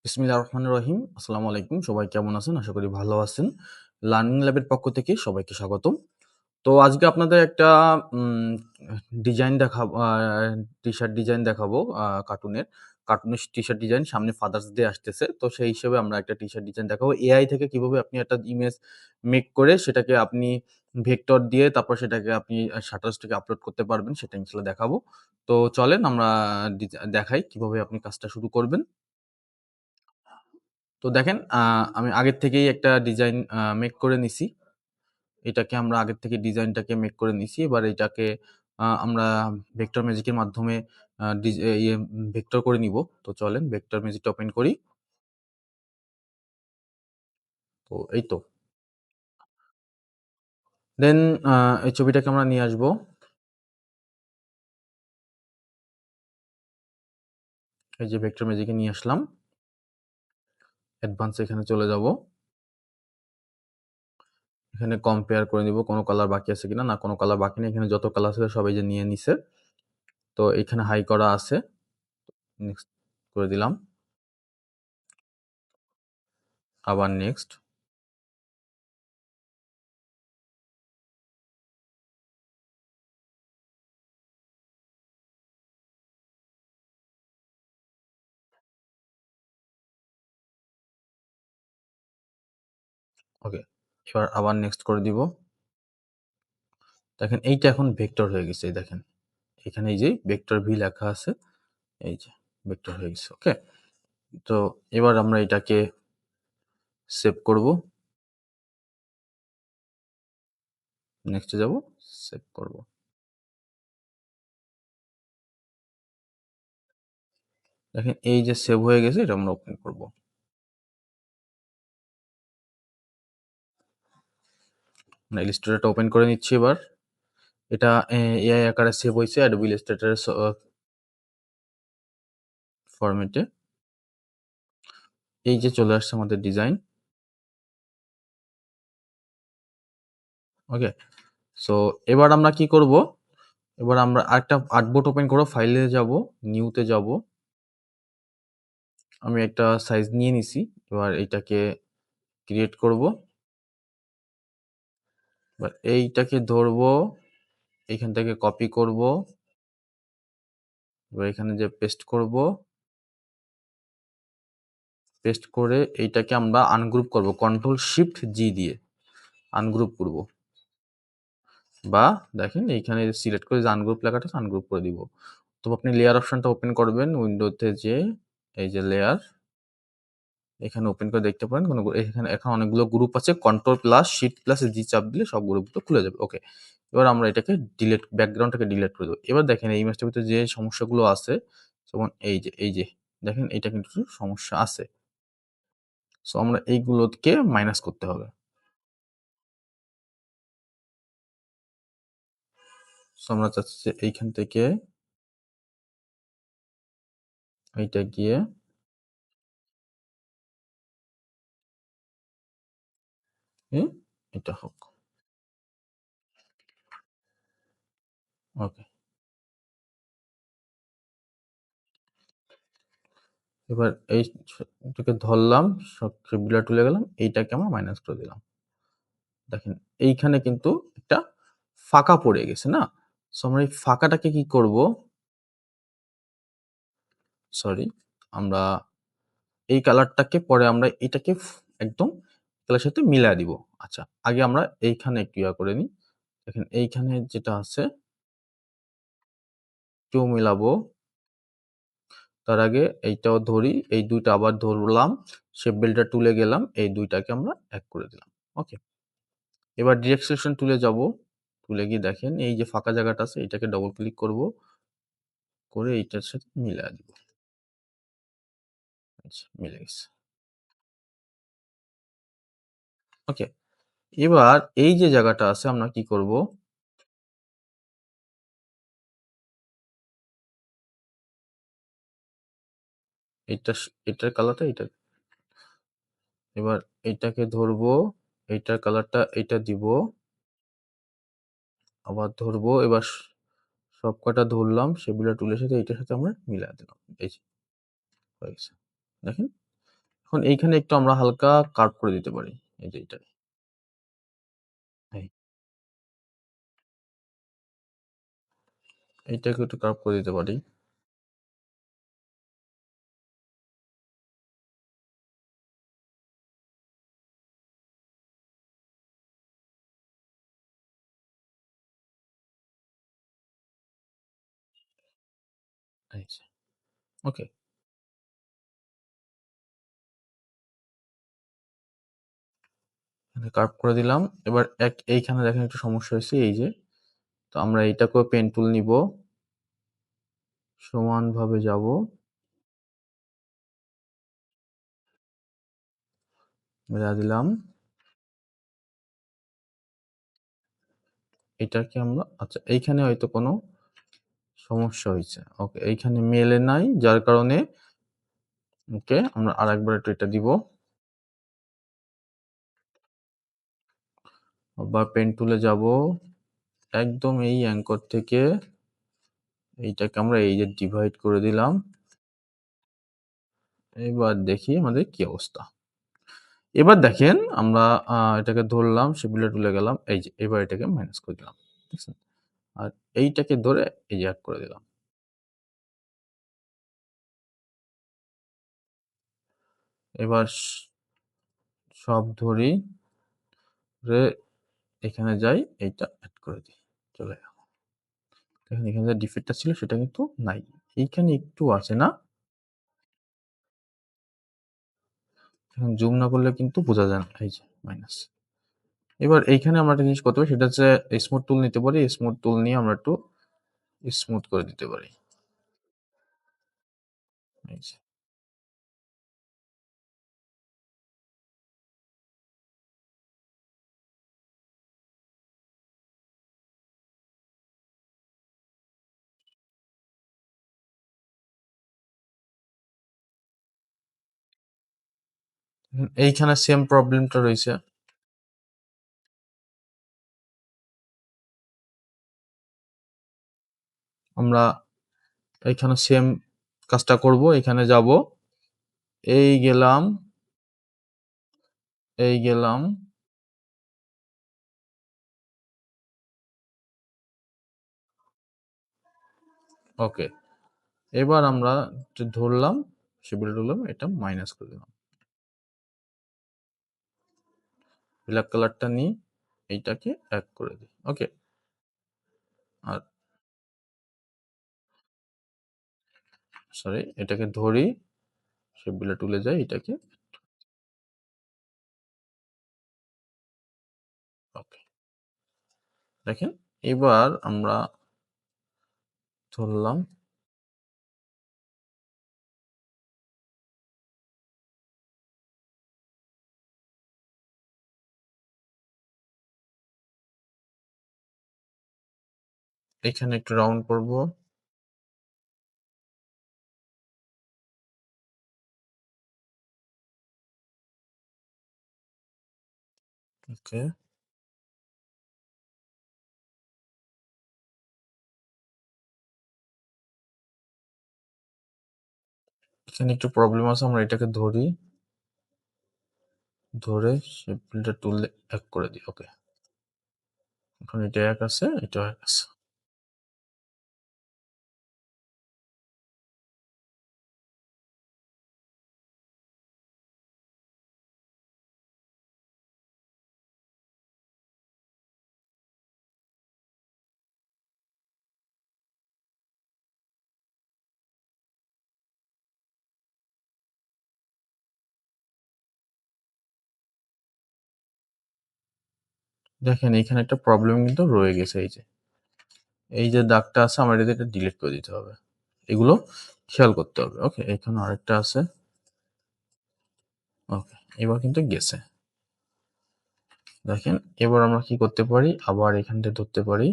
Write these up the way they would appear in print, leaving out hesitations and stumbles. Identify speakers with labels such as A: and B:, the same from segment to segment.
A: বিসমিল্লাহির রহমানির রহিম। আসসালামু আলাইকুম। সবাই কেমন আছেন? আশা করি ভালো আছেন। লার্নিং ল্যাবের পক্ষ থেকে সবাইকে স্বাগতম। তো আজকে আপনাদের একটা উম ডিজাইন টি-শার্ট ডিজাইন দেখাবো কার্টুনের। কার্টুনের টি-শার্ট ডিজাইন সামনে ফাদার্স ডে আসতেছে। তো সেই হিসেবে আমরা একটা টি-শার্ট ডিজাইন দেখাবো। এআই থেকে কিভাবে আপনি একটা ইমেজ মেক করে সেটাকে আপনি ভেক্টর দিয়ে তারপর সেটাকে আপনি Shutterstock এ আপলোড করতে পারবেন সেটা ইনশাআল্লাহ দেখাবো। তো চলেন আমরা দেখাই কিভাবে আপনি কাজটা শুরু করবেন। তো দেখেন আমি আগের থেকেই একটা ডিজাইন মেক করে নিছি। এটাকে আমরা আগের থেকে ডিজাইনটাকে মেক করে নিছি। এবার এটাকে আমরা ভেক্টর ম্যাজিকের মাধ্যমে আ ডিজ এ ইয়ে ভেক্টর করে নিবো। তো চলেন ভেক্টর ম্যাজিকটা ওপেন করি। তো এই তো। দেন আ এই ছবিটাকে আমরা নিয়ে আসবো। এই যে ভেক্টর ম্যাজিকে নিয়ে আসলাম। অ্যাডভান্স এখানে চলে যাবো। এখানে কম্পেয়ার করে নিবো কোন কালার বাকি আছে কিনা। না কোন কালার বাকি নেই। এখানে যত কালার ছিল সব এই যে নিয়ে নিছে। তো এখানে হাই করা আছে। নেক্সট করে দিলাম। আবার নেক্সট। ওকে। এবার আবার নেক্সট করে দিব। দেখেন এইটা এখন ভেক্টর হয়ে গেছে। এই দেখেন। এখানে এই যে ভেক্টর ভি লেখা আছে। এই যে ভেক্টর হয়ে গেছে। ওকে? তো এবার আমরা এটাকে সেভ করব। নেক্সট এ যাব। সেভ করব। দেখেন এই যে সেভ হয়ে গেছে এটা আমরা ওপেন করব। আমরা ইলাস্ট্রেটরটা ওপেন করে নিচ্ছি এবার। এটা এআই আকারে সেভ হইছে Adobe Illustrator এর ফরম্যাটে। এই যে চলে আসছে আমাদের ডিজাইন। ওকে? সো এবার আমরা কি করব? এবার আমরা আরেকটা আর্টবোর্ড ওপেন করব। ফাইলে যাব, নিউ তে যাব। আমি একটা সাইজ নিয়ে নিছি। এবার এইটাকে ক্রিয়েট করব। এবার এইটাকে ধরবো, এইখান থেকে কপি করব। এবার এখানে যে পেস্ট করব। পেস্ট করে এইটাকে আমরা আনগ্রুপ করব। কন্ট্রোল শিফট জি দিয়ে আনগ্রুপ করব। বা দেখেন এইখানে সিলেক্ট করে যে আনগ্রুপ লেখাটা আছে আনগ্রুপ করে দিব। তো আপনি লেয়ার অপশনটা ওপেন করবেন উইন্ডোতে যেয়ে এই যে লেয়ার এখানে ওপেন করে দেখতে পারেন এখানে এখন অনেকগুলো গ্রুপ আছে। কন্ট্রোল প্লাস শিফট প্লাস জি চাপ দিলে সব গ্রুপগুলো খুলে যাবে। ওকে। এবার আমরা এটাকে ব্যাকগ্রাউন্ডটাকে ডিলিট করে দেব। এবার দেখেন এই ইমেজটার ভিতরে যে সমস্যাগুলো আছে যেমন এই যে দেখেন এইটা কিন্তু সমস্যা আছে। সো আমরা এইগুলোকে মাইনাস করতে হবে। সো আমরা চাচ্ছি যে এইখান থেকে এইটা গিয়ে এ এটা হোক। ওকে। এবার এটাকে ধরলাম, সব সবগুলা তুলে গেলাম। এইটাকে আমরা মাইনাস করে দিলাম। দেখেন এইখানে কিন্তু একটা ফাঁকা পড়ে গেছে না? সো আমরা এই ফাঁকাটাকে কি করব? সরি, আমরা এই কালারটাকে পরে আমরা এটাকে একদম কালারের সাথে মিলায় দিব। আচ্ছা, আগে আমরা এইখানে একটু করে নিই। দেখেন এইখানে যেটা আছে একটু মিলাবো। তার আগে এইটাও ধরি, এই ২ টা আবার ধরলাম, শেপ বিল্ডার টুলে গেলাম, এই ২ টাকে আমরা এক করে দিলাম। ওকে। এবার ডিরেক্ট সিলেকশন টুলে যাব। টুলে গিয়ে দেখেন এই যে ফাঁকা জায়গাটা আছে এটাকে ডবল ক্লিক করব। করে এইটার সাথে মিলায় দিব। আচ্ছা, মিলে গেছে। ওকে। এবার এই যে জায়গাটা আছে আমরা কি করব? এইটা এটার কালারটা এইটা। এবার এইটাকে ধরবো, এইটার কালারটা এইটা দিব। আবার ধরবো, এবার সবকটা ধরলাম, সেগুলা টুলের সাথে এইটার সাথে আমরা মিলায় দিলাম। এই যে হয়ে গেছে। দেখেন? এখন এইখানে একটু আমরা হালকা কার্ভ করে দিতে পারি। এই যে এইটা। এই এইটাকে একটু কার্ভ করে দিতে পারি। এই যে, ওকে। এখানে কার্ভ করে দিলাম। এবার এইখানে দেখেন একটু সমস্যা হইছে এই যে। তো আমরা এইটাকেও পেন টুল নিবো। সমানভাবে যাবো। মেলায়া দিলাম। এটাকে আমরা আচ্ছা এইখানে হয়তো কোনো সমস্যা হইছে। ওকে, এইখানে মেলে নাই যার কারণে ওকে আমরা আরেকবার একটু এটা দিব। আবার পেন টুলে যাবো। একদম এই অ্যাঙ্কর থেকে এইটাকে আমরা এই যে ডিভাইড করে দিলাম। এবার দেখি আমাদের কি অবস্থা। এবার দেখেন আমরা এটাকে ধরলাম, শিপিলা টুলে গেলাম। এই যে এবার এটাকে মাইনাস করে দিলাম। দেখছেন? আর এইটাকে ধরে এই যে এক করে দিলাম। এবার সব ধরি, ধরে এখানে যাই, এইটা এড করে দিই। চলে গেল। দেখেন এখানে যে ডিফেক্টটা ছিল সেটা কিন্তু নাই। এইখানে একটু আছে না? এখন জুম না করলে কিন্তু বোঝা যায় না। এই যে মাইনাস। এবার এইখানে আমরা একটা জিনিস করতে পারি সেটা হচ্ছে স্মুথ টুল নিতে পারি। স্মুথ টুল নিয়ে আমরা একটু স্মুথ করে দিতে পারি। এই যে। এইখানে সেম প্রবলেমটা রইছে। আমরা এইখানে সেম কাজটা করব। এখানে যাব। এই গেলাম, এই গেলাম। ওকে। এবার আমরা যে ধরলাম, শিপিটা ধরলাম, এটা মাইনাস করে দিলাম। ব্ল্যাক কালারটা নিই, এইটাকে এক করে দিই। ওকে। আর সরি, এটাকে ধরি, শিপিলা টুলে যাই, এটাকে ওকে। দেখেন এবার আমরা ধরলাম, এখানে একটু রাউন্ড করব। ওকে। এখানে একটু প্রবলেম আছে, আমরা এটাকে ধরি, ধরে শিপিলটা টুলে এক করে দিই। ওকে। এখন এটা এক আছে, এটা এক আছে। দেখেন এখানে একটা প্রবলেম কিন্তু রয়ে গেছে। এই যে এই যে দাগটা আছে, আমার এটা ডিলিট করে দিতে হবে। এগুলো খেয়াল করতে হবে। ওকে, এখানে আরেকটা আছে। ওকে, এবার কিন্তু গেছে। দেখেন এবার আমরা কি করতে পারি, আবার এখান থেকে ধরতে পারি।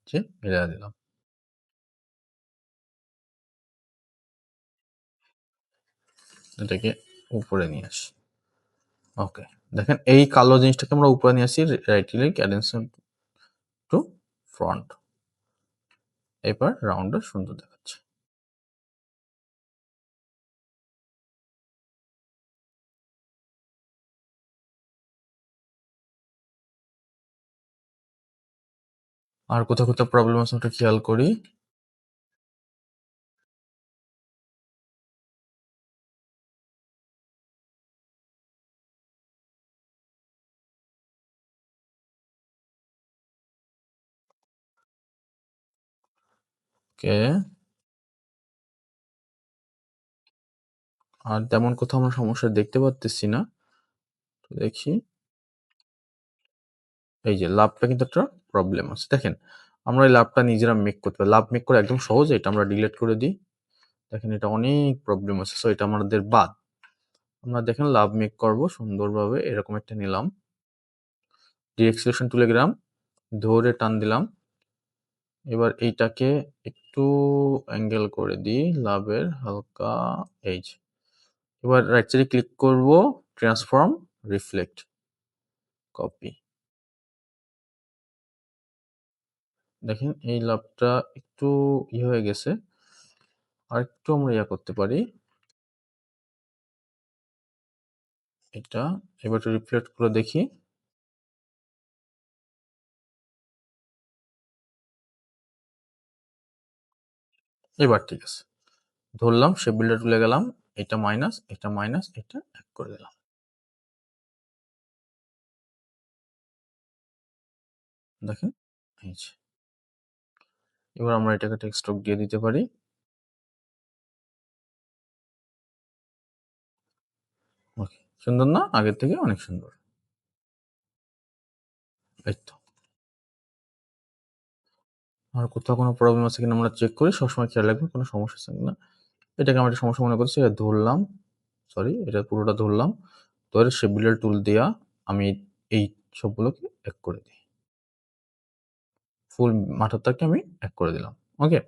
A: যে মিলায়া দিলাম। এটাকে উপরে নিয়ে আসি। ওকে। দেখেন এই কালো জিনিসটাকে আমরা উপরে নিয়ে আসি, রাইট ক্লিক অ্যাডেনশন টু ফ্রন্ট। এবার রাউন্ডটা সুন্দর দেখাচ্ছে। আর কোথাও, কোথাও প্রবলেম আছে ওটা খেয়াল করি। ওকে। আর তেমন কোথাও আমরা সমস্যা দেখতে পারতেছি না। তো দেখি। এই যে লাভটা কিন্তু একটা প্রবলেম আছে। দেখেন, আমরা এই লাভটা নিজেরা মেক করতে পারি। লাভ মেক করা একদম সহজ। এটা আমরা ডিলিট করে দিই। দেখেন এটা অনেক প্রবলেম আছে। সো এটা আমাদের বাদ। আমরা দেখেন লাভ মেক করব সুন্দরভাবে। এরকম একটা নিলাম। ডিরেক্ট সিলেকশন টুলে গেলাম। ধরে টান দিলাম। এবার এইটাকে একটু অ্যাঙ্গেল করে দিই লাভের হালকা, এই যে। এবার রাইট সাইডে ক্লিক করব, ট্রান্সফর্ম, রিফ্লেক্ট, কপি। দেখেন এই লাভটা একটু হয়ে গেছে। আরেকটু আমরা করতে পারি। এটা এবার একটু রিফ্লেক্ট করে দেখি। এবার ঠিক আছে। ধরলাম, শেপ বিল্ডার টুলে গেলাম। এটা মাইনাস, এটা মাইনাস, এটা এক করে দিলাম। দেখেন এই যে। এবার আমরা এটাকে টেক্সট স্ট্রোক দিয়ে দিতে পারি। ওকে, সুন্দর না? আগের থেকে অনেক সুন্দর। এই তো। আর কোথাও কোনো প্রবলেম আছে কিনা আমরা চেক করি। সবসময় খেয়াল রাখবেন কোনো সমস্যা আছে কিনা। এটাকে আমার একটা সমস্যা মনে করছি। এটা ধরলাম, সরি এটা পুরোটা ধরলাম। ধরে শেপ বিল্ডার টুল দিয়া আমি এই সবগুলোকে এক করে দিই। ফুল মাথাটাকে আমি এক করে দিলাম। ওকে?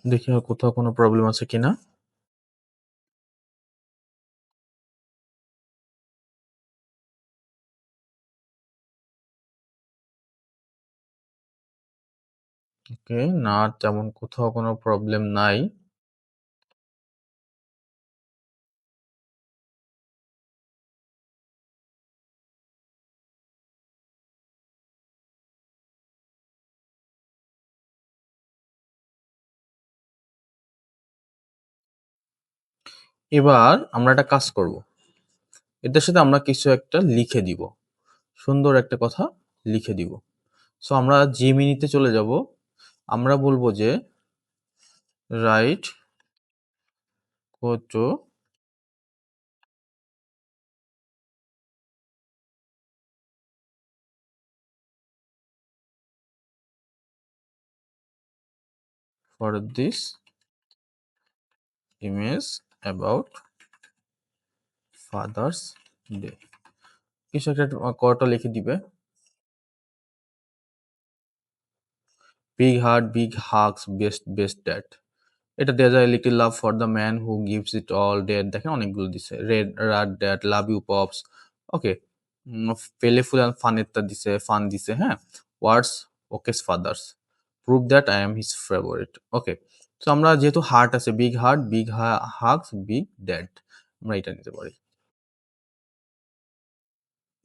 A: দেখি আর কোথাও কোনো প্রবলেম আছে কিনা। ওকে, না তেমন কোথাও কোনো প্রবলেম নাই। এবার আমরা একটা কাজ করব। এটার সাথে আমরা কিছু একটা লিখে দিব। সুন্দর একটা কথা লিখে দিব। সো আমরা জিমিনিতে চলে যাব। আমরা বলবো যে write photo for this image about father's day. কিছু একটা কটা লিখে দিবে। Big heart, big hugs, best best dad. এটা দেয়া যায়, little love for the man who gives it all dad. দেখেন অনেকগুলো দিছে। Red rad dad, love you pops. Okay. Playful and ফানেরটা দিছে, ফান দিছে, হ্যাঁ। ওয়ার্ডস ওকেস fathers prove that I am his favourite. Okay. তো আমরা যেহেতু হার্ট আছে, big heart, big hugs, big dad, আমরা এটা নিতে পারি।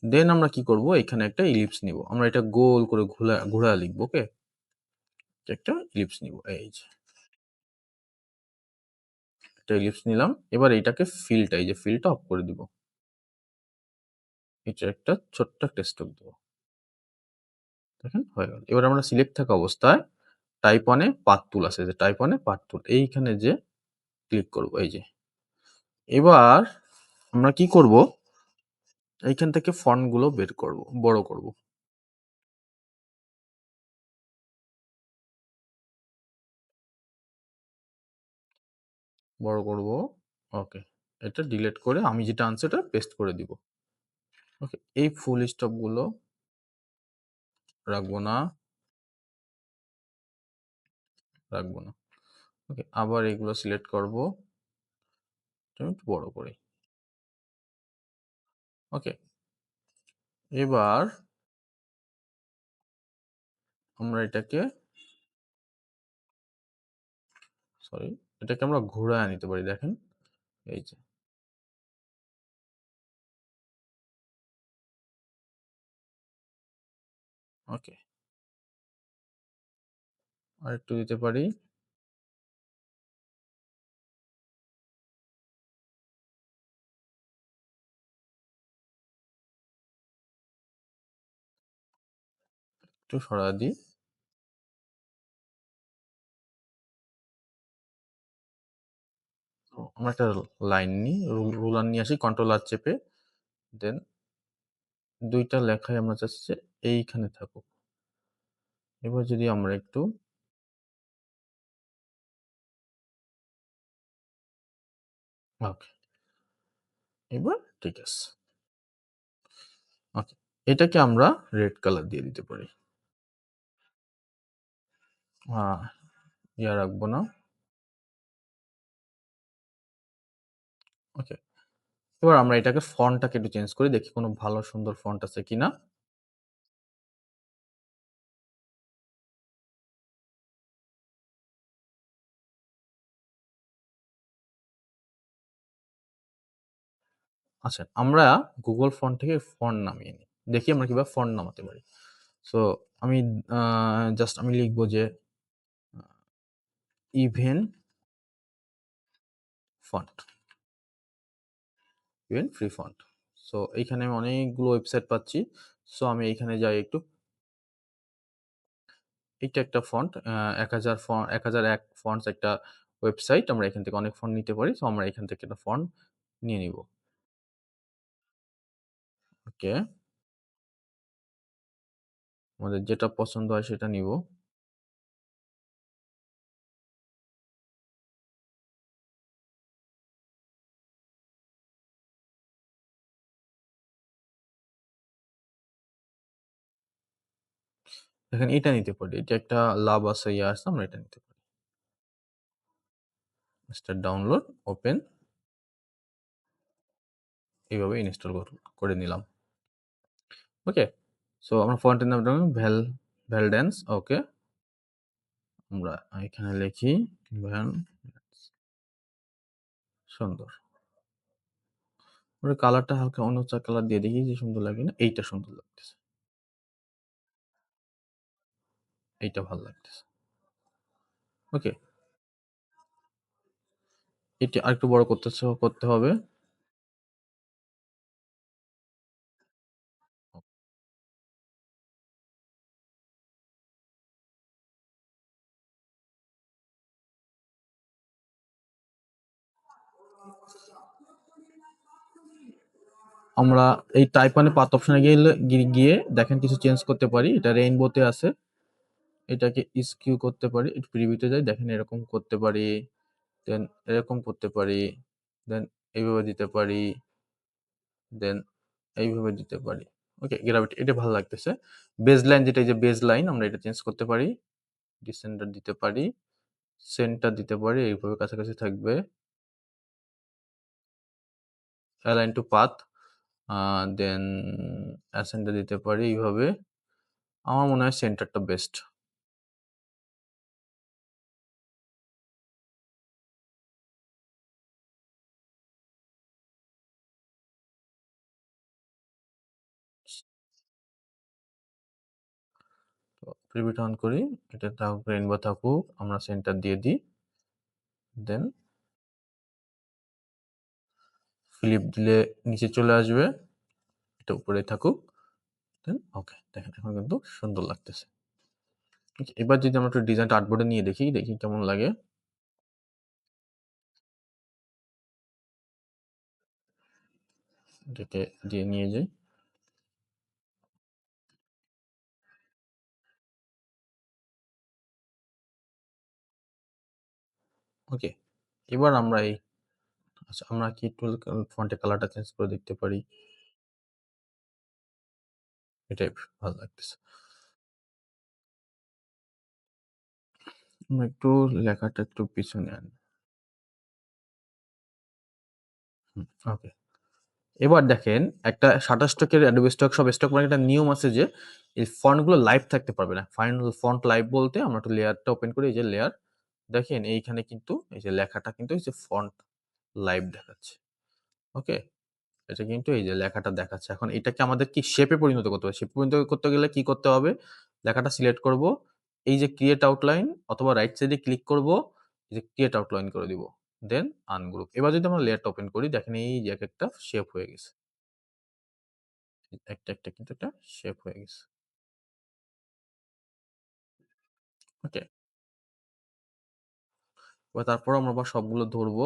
A: দেন আমরা কি করব, এখানে একটা ইলিপস নিব। আমরা এটা গোল করে ঘোরা লিখবো। ওকে, একটা ইলিপস নিব। এই যে একটা ইলিপস নিলাম। এবার এটাকে ফিলটা, এই যে ফিলটা অফ করে দিব। এটা একটা ছোট্ট একটা স্ট্রোক দেবো। দেখেন হয়ে গেল। এবার আমরা সিলেক্ট থাকা অবস্থায় টাইপ অনে পাথ টুল আছে, যে টাইপ অনে পাথ টুল, এইখানে যে ক্লিক করব। এই যে এবার আমরা কি করব, এইখান থেকে ফন্ট গুলো বের করব, বড় করব। বড় করব। ওকে। এটা ডিলিট করে আমি যেটা আনছি ওটা পেস্ট করে দিব। ওকে, এই ফুল স্টপ গুলো রাখবো না, রাখবো না। ওকে, আবার এগুলো সিলেক্ট করব, একটু বড় করে। ওকে, এবার আমরা এটাকে সরি, এটাকে আমরা ঘোরায় নিতে পারি, দেখেন এই যে। ওকে, আরেকটু দিতে পারি। একটু সরায় দিই। আমরা একটা লাইন নিই, রুলার নিয়ে আসি, কন্ট্রোল আর চেপে দেন ২ টা লেখাই আমরা চাচ্ছি যে এইখানে থাকুক। এবার যদি আমরা একটু ওকে, এবার ঠিক আছে। ওকে, এটাকে আমরা রেড কালার দিয়ে দিতে পারি। ইয়া রাখবো না। ওকে, এবার আমরা এটাকে ফন্টটাকে একটু চেঞ্জ করি, দেখি কোনো ভালো সুন্দর ফন্ট আছে কিনা। আচ্ছা, আমরা গুগল ফন্ট থেকে ফন্ট নামিয়ে নিই। দেখি আমরা কিভাবে ফন্ট নামাতে পারি। সো আমি জাস্ট আমি লিখবো যে even font, even free font. So এইখানে আমি অনেকগুলো ওয়েবসাইট পাচ্ছি। সো আমি এইখানে যাই একটু। এইটা একটা ফন্ট ১০০১ ফন্টস একটা ওয়েবসাইট। আমরা এখান থেকে অনেক ফন্ট নিতে পারি। সো আমরা এখান থেকে একটা ফন্ট নিয়ে নিব। ওকে, আমাদের যেটা পছন্দ হয় সেটা নিব। দেখেন এটা নিতে পারি। এটা একটা লাভ আছে, ইয়ে আছে, আমরা এটা নিতে পারি। স্টার্ট ডাউনলোড, ওপেন, এইভাবে ইনস্টল করে নিলাম। ওকে, সো আমরা ফন্টের নামটা ভ্যালডেন্স। ওকে, আমরা এখানে লিখি ভ্যান, সুন্দর। ওর কালারটা হালকা অন্য কালার দিয়ে দেখি যে সুন্দর লাগে না। এইটা সুন্দর লাগতেছে, এইটা ভালো লাগতেছে। ওকে, এটা আরেকটু বড় করতে হবে। আমরা এই টাইপ মানে পাথ অপশনে গিয়ে দেখেন কিছু চেঞ্জ করতে পারি। এটা রেইনবোতে আছে। এটাকে স্কিউ করতে পারি। একটু প্রিভিউতে যাই, দেখেন এরকম করতে পারি। দেন এরকম করতে পারি। দেন এইভাবে দিতে পারি। দেন এইভাবে দিতে পারি। ওকে, গ্র্যাভিটি এটা ভালো লাগতেছে। বেজলাইন, যেটা এই যে বেজলাইন, আমরা এটা চেঞ্জ করতে পারি। ডিসেন্ডার দিতে পারি। সেন্টার দিতে পারি। এইভাবে কাছাকাছি থাকবে। অ্যালাইন টু পাথ, দেন অ্যাসেন্ডার দিতে পারি এইভাবে। আমার মনে হয় সেন্টারটা বেস্ট। তো প্রিভিউ অন করি। এটা থাকুক, রেইনবো থাকুক। আমরা সেন্টার দিয়ে দিই। দেন ফ্লিপ দিলে নিচে চলে আসবে। এটা উপরে থাকুক। দেন ওকে, দেখেন এখন কিন্তু সুন্দর লাগতেছে। এবার যদি আমরা একটু ডিজাইনটা আর্টবোর্ডে নিয়ে দেখি, দেখি কেমন লাগে। এটাকে দিয়ে নিয়ে যাই। ওকে, এবার আমরা এই আচ্ছা আমরা কি একটু ফন্টের কালারটা চেঞ্জ করে দেখতে পারি? এটাই ভালো লাগতেছে। আমরা একটু লেখাটা একটু পিছনে আনি। হুম, ওকে। এবার দেখেন একটা Shutterstock এর Adobe Stock সব স্টক মার্কেটের একটা নিয়ম আছে যে এই ফন্ট গুলো লাইভ থাকতে পারবে না। ফাইনাল ফন্ট লাইভ বলতে আমরা একটু লেয়ারটা ওপেন করি, এই যে লেয়ার। দেখেন এইখানে কিন্তু এই যে লেখাটা কিন্তু এই যে ফন্ট লাইভ দেখাচ্ছে। ওকে? এটা কিন্তু এই যে লেখাটা দেখাচ্ছে। এখন এটাকে আমাদের কি শেপে পরিণত করতে হবে। শেপে পরিণত করতে গেলে কি করতে হবে? লেখাটা সিলেক্ট করব। এই যে ক্রিয়েট আউটলাইন অথবা রাইট সাইডে ক্লিক করব। এই যে ক্রিয়েট আউটলাইন করে দিব। দেন আনগ্রুপ। এবার যদি আমরা লেয়ারটা ওপেন করি দেখেন এই যে একেকটা শেপ হয়ে গেছে। একটা কিন্তু একটা শেপ হয়ে গেছে। ওকে? এবার তারপর আমরা আবার সবগুলো ধরবো।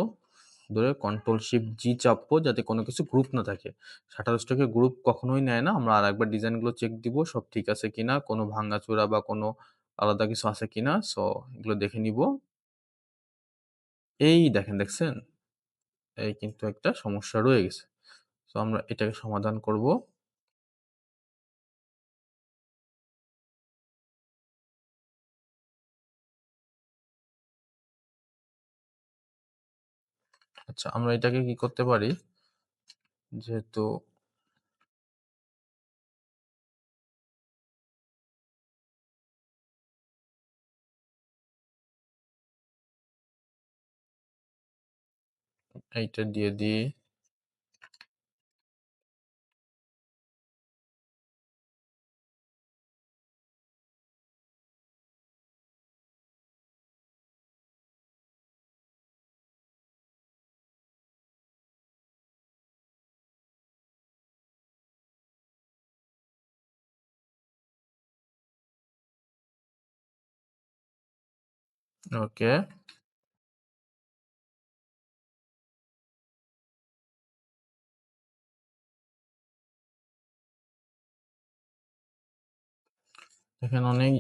A: ধরে কন্ট্রোল শিফট জি চাপবো যাতে কোনো কিছু গ্রুপ না থাকে। Shutterstock এ গ্রুপ কখনোই নেয় না। আমরা আরেকবার ডিজাইনগুলো চেক দিব সব ঠিক আছে কিনা, কোনো ভাঙাচোরা বা কোনো আলাদা কিছু আছে কিনা। সো এগুলো দেখে নিব। এই দেখেন দেখছেন? এই কিন্তু একটা সমস্যা রয়ে গেছে। সো আমরা এটাকে সমাধান করব। আচ্ছা আমরা এটাকে কি করতে পারি? যেহেতু এইটা দিয়ে দিই। ওকে। দেখেন অনেক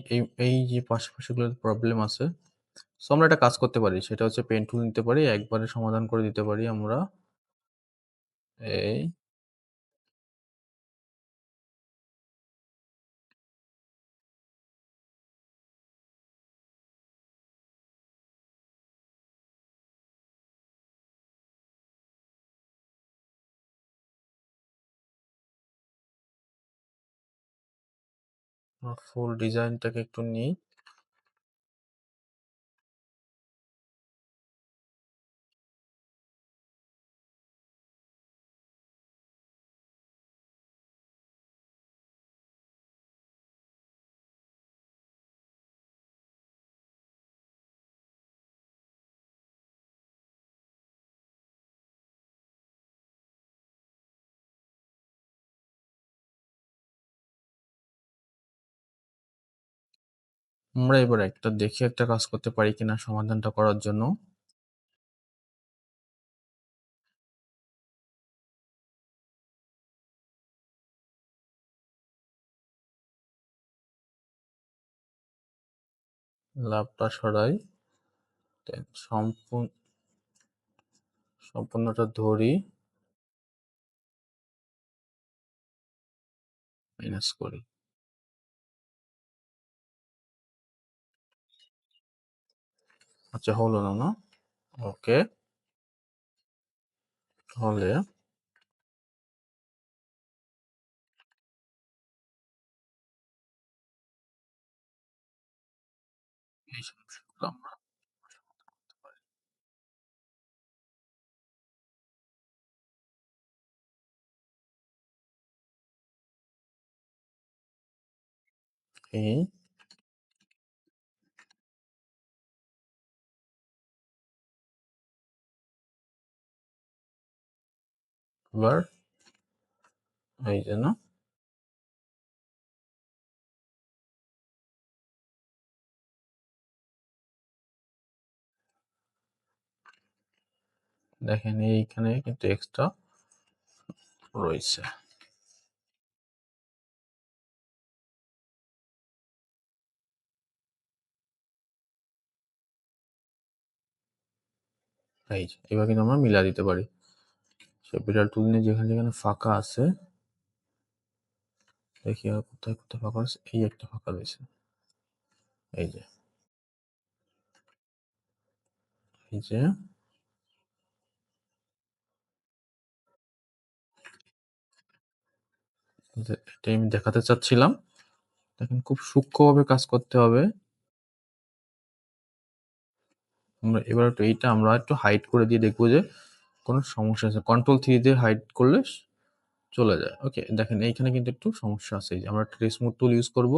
A: এই যে পাশাপাশিগুলোতে প্রবলেম আছে। সো আমরা একটা কাজ করতে পারি। সেটা হচ্ছে পেন টুল নিতে পারি। একবারে সমাধান করে দিতে পারি আমরা। এই ফুল ডিজাইনটাকে একটু নিই। আমরা এবার একটা দেখি একটা কাজ করতে পারি কিনা সমাধানটা করার জন্য। লাভটা সরাই। দেন সম্পূর্ণটা ধরি, মাইনাস করি। আচ্ছা হলো না, না? ওকে। হলে এই সমস্যাগুলো আমরা করতে পারি। এই এবার এই যে না? দেখেন এইখানে কিন্তু এক্সট্রা রয়েছে। এই যে এবার কিন্তু আমরা মিলায় দিতে পারি। সে বিড়াল টুল নিয়ে যেখানে যেখানে ফাঁকা আছে, দেখি আর কোথায় কোথায় ফাঁকা আছে। এই একটা ফাঁকা রয়েছে, এই যে এই যে এটাই আমি দেখাতে চাচ্ছিলাম। দেখেন খুব সূক্ষ্মভাবে কাজ করতে হবে। আমরা এবার একটু এইটা আমরা একটু হাইড করে দিয়ে দেখবো যে কোনো সমস্যা আছে। কন্ট্রোল 3 দিয়ে হাইড করলে চলে যায়। ওকে, দেখেন এইখানে কিন্তু একটু সমস্যা আছে। এই যে আমরা ট্রেস মোড টুল ইউজ করব।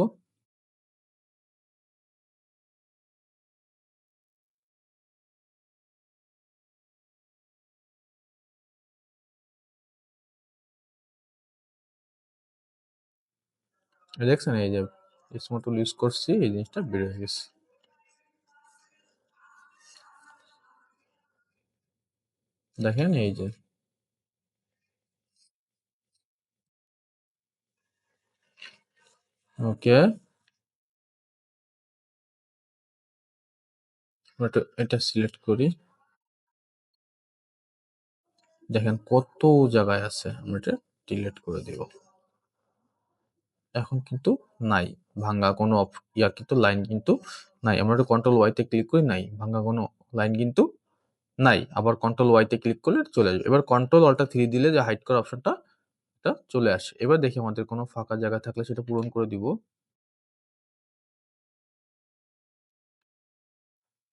A: দেখছেন এই যে ট্রেস মোড টুল ইউজ করছি, এই জিনিসটা বের হয়ে গেছে। দেখেন এই যে ওকে, এটা সিলেক্ট করি। দেখেন কত জায়গায় আছে, আমরা এটা ডিলিট করে দিব। এখন কিন্তু নাই ভাঙ্গা কোনো কিন্তু লাইন কিন্তু নাই। আমরা একটা কন্ট্রোল ওয়াইতে ক্লিক করি, নাই ভাঙ্গা কোনো লাইন কিন্তু নাই। আবার কন্ট্রোল ওয়াইতে ক্লিক করলে চলে আসবে। এবার কন্ট্রোল অল্টার 3 দিলে যে হাইড করার অপশনটা এটা চলে আসে। এবার দেখি আমাদের কোনো ফাঁকা জায়গা থাকলে সেটা পূরণ করে দিব।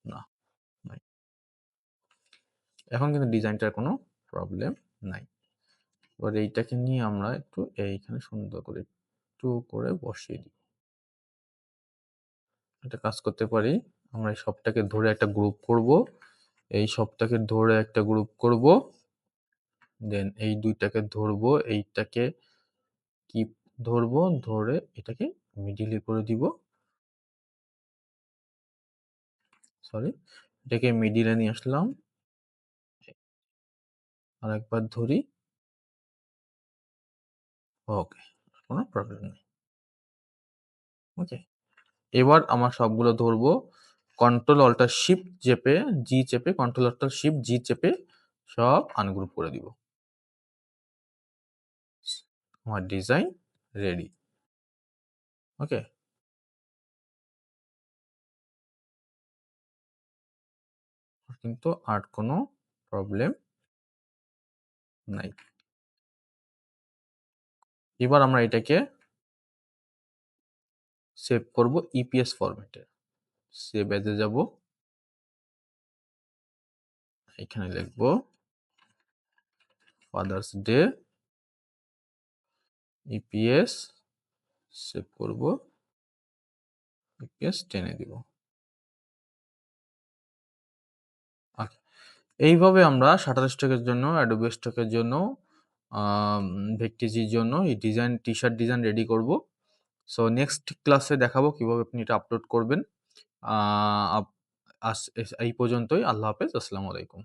A: না, নাই। এখন কিন্তু ডিজাইনটার কোনো প্রবলেম নাই। এবার এইটাকে নিয়ে আমরা একটু এইখানে সুন্দর করে একটু করে বসিয়ে দিই। একটা কাজ করতে পারি, আমরা এই সবটাকে ধরে একটা গ্রুপ করব। এই সবটাকে ধরে একটা গ্রুপ করব। দেন এই দুইটাকে ধরবো, এইটাকে কি ধরবো, ধরে এটাকে মিডিলে করে দিব। সরি, এটাকে মিডিলে নিয়ে আসলাম। আর একবার ধরি। ওকে, কোনো প্রবলেম নেই। ওকে, এবার আমার সবগুলো ধরবো। কন্ট্রোল অল্টার শিফট চেপে জি চেপে, কন্ট্রোল অল্টার শিফট জি চেপে সব আনগ্রুপ করে দিব। আমার ডিজাইন রেডি। ওকে, কিন্তু আর কোনো প্রবলেম নাই। এবার আমরা এটাকে সেভ করব ইপিএস ফরম্যাটে। সেভ এজে যাব, এখানে লিখব ফাদার্স ডে ইপিএস, সেভ করব, ইপিএস টেনে দিব। আচ্ছা, এইভাবে আমরা শাটার স্টকের জন্য, অ্যাডোবে স্টকের জন্য, ভেক্টিজির জন্য এই ডিজাইন টি-শার্ট ডিজাইন রেডি করব। সো নেক্সট ক্লাসে দেখাবো কিভাবে আপনি এটা আপলোড করবেন। এই পর্যন্তই। আল্লাহ হাফেজ। আসসালামু আলাইকুম।